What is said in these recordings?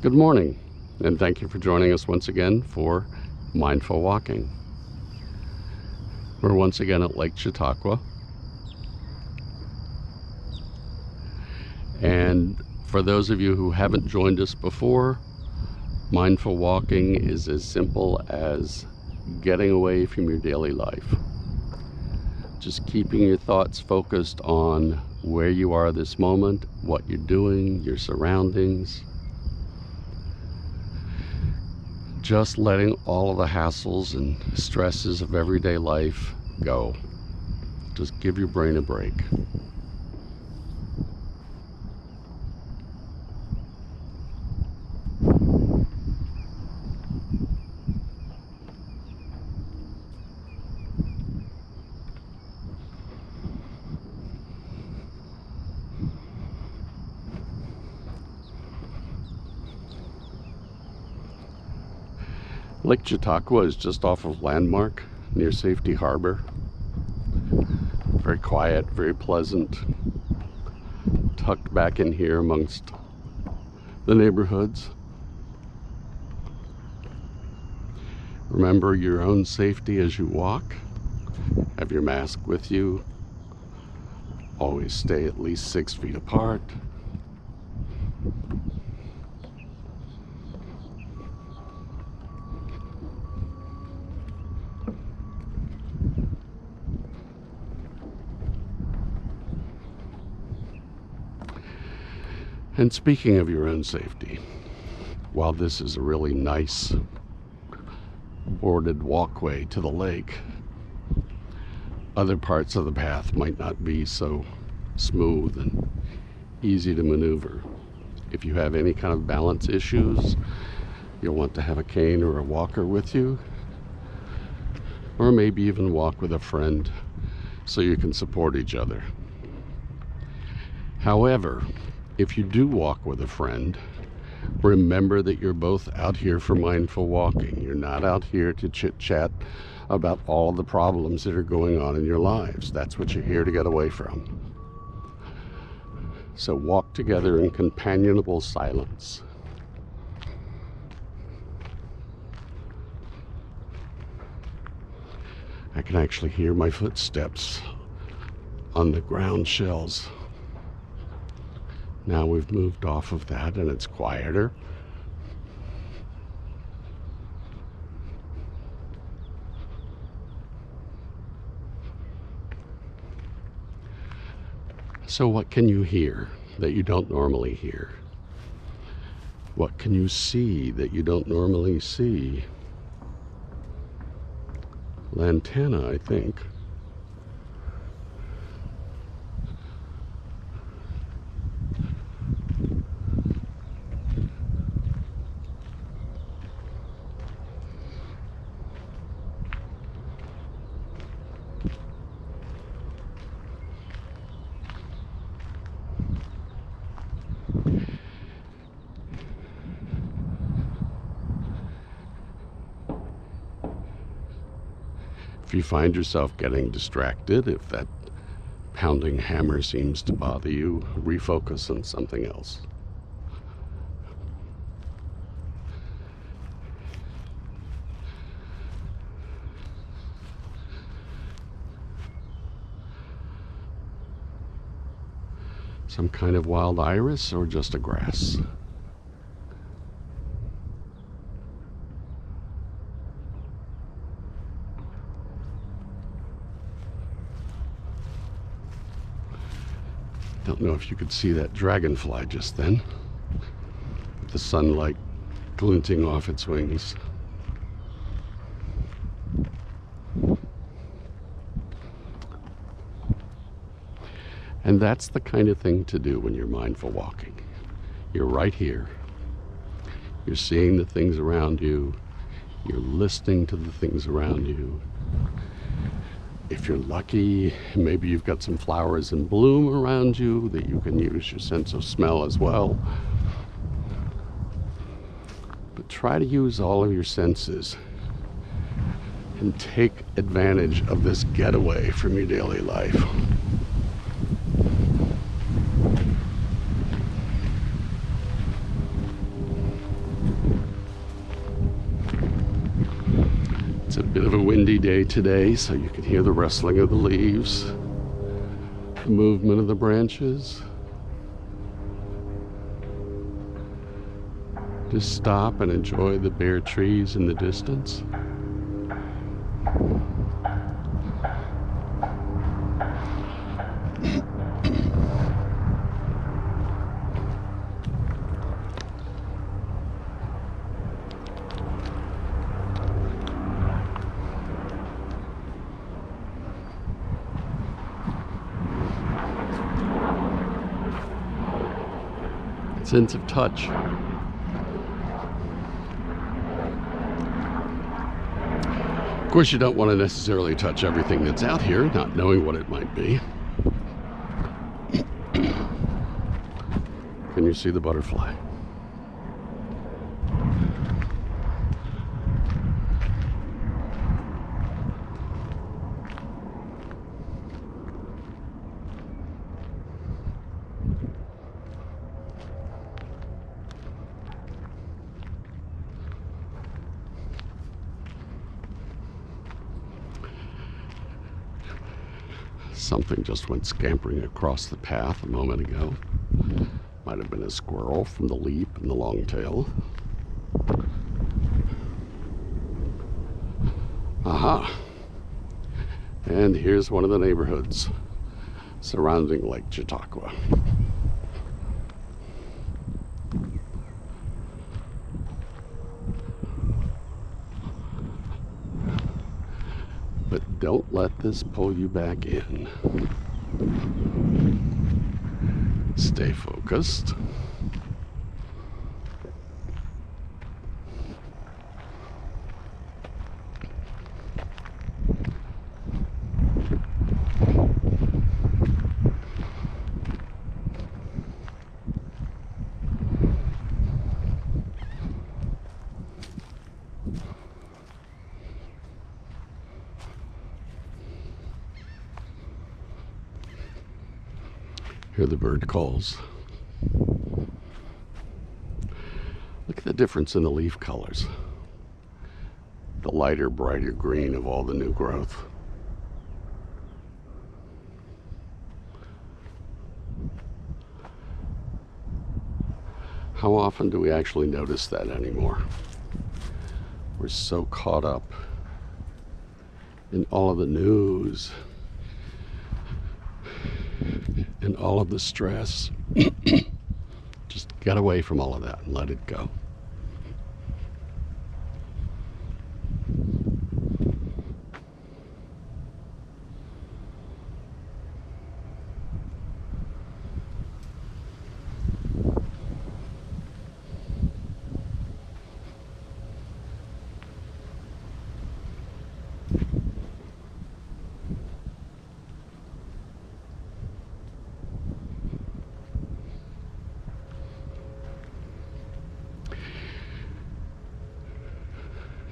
Good morning, and thank you for joining us once again for Mindful Walking. We're once again at Lake Chautauqua, and for those of you who haven't joined us before, mindful walking is as simple as getting away from your daily life. Just keeping your thoughts focused on where you are this moment, what you're doing, your surroundings. Just letting all of the hassles and stresses of everyday life go. Just give your brain a break. Lake Chautauqua is just off of Landmark near Safety Harbor. Very quiet, very pleasant, tucked back in here amongst the neighborhoods. Remember your own safety as you walk. Have your mask with you. Always stay at least 6 feet apart. And speaking of your own safety, while this is a really nice boarded walkway to the lake, other parts of the path might not be so smooth and easy to maneuver. If you have any kind of balance issues, you'll want to have a cane or a walker with you, or maybe even walk with a friend so you can support each other. However, if you do walk with a friend, remember that you're both out here for mindful walking. You're not out here to chit-chat about all the problems that are going on in your lives. That's what you're here to get away from. So walk together in companionable silence. I can actually hear my footsteps on the ground shells. Now we've moved off of that and it's quieter. So what can you hear that you don't normally hear? What can you see that you don't normally see? Lantana, I think. If you find yourself getting distracted, if that pounding hammer seems to bother you, refocus on something else. Some kind of wild iris or just a grass? Don't know if you could see that dragonfly just then, with the sunlight glinting off its wings. And that's the kind of thing to do when you're mindful walking. You're right here. You're seeing the things around you. You're listening to the things around you. If you're lucky, maybe you've got some flowers in bloom around you that you can use your sense of smell as well. But try to use all of your senses and take advantage of this getaway from your daily life. It's a bit of a windy day today, so you can hear the rustling of the leaves, the movement of the branches. Just stop and enjoy the bare trees in the distance. Sense of touch. Of course, you don't want to necessarily touch everything that's out here, not knowing what it might be. Can you see the butterfly? Something just went scampering across the path a moment ago. Might have been a squirrel from the leap and the long tail. Aha! And here's one of the neighborhoods surrounding Lake Chautauqua. But don't let this pull you back in. Stay focused. Hear the bird calls. Look at the difference in the leaf colors. The lighter, brighter green of all the new growth. How often do we actually notice that anymore? We're so caught up in all of the news and all of the stress. Just get away from all of that and let it go.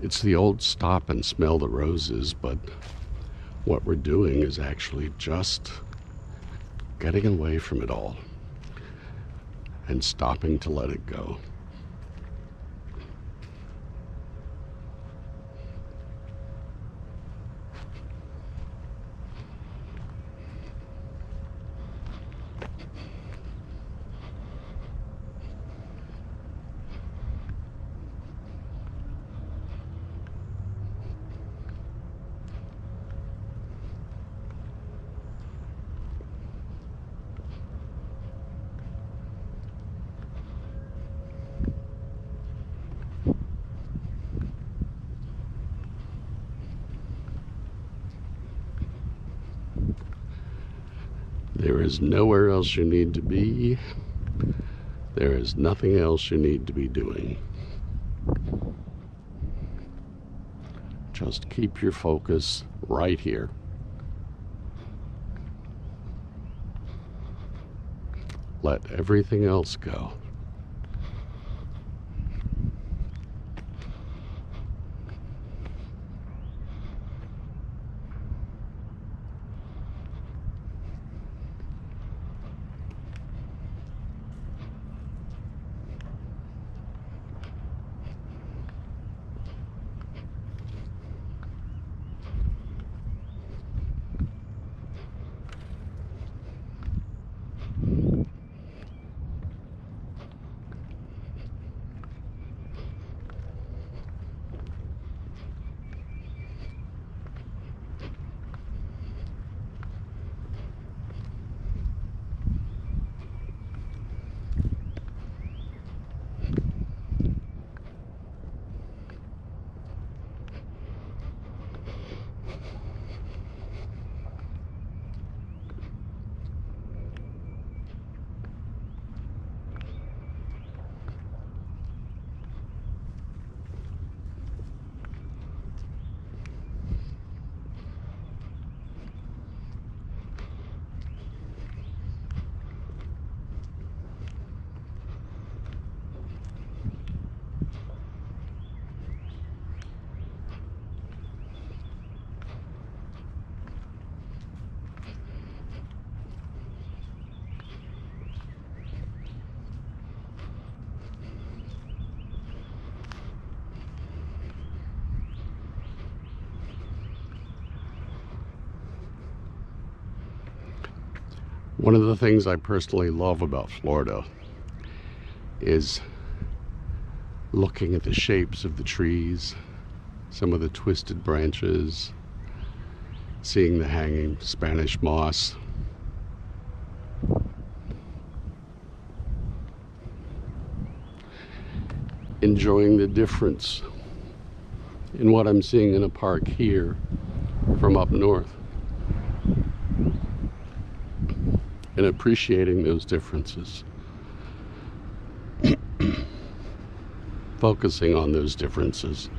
It's the old stop and smell the roses, but what we're doing is actually just getting away from it all and stopping to let it go. There is nowhere else you need to be. There is nothing else you need to be doing. Just keep your focus right here. Let everything else go. One of the things I personally love about Florida is looking at the shapes of the trees, some of the twisted branches, seeing the hanging Spanish moss. Enjoying the difference in what I'm seeing in a park here from up north, and appreciating those differences. Focusing on those differences.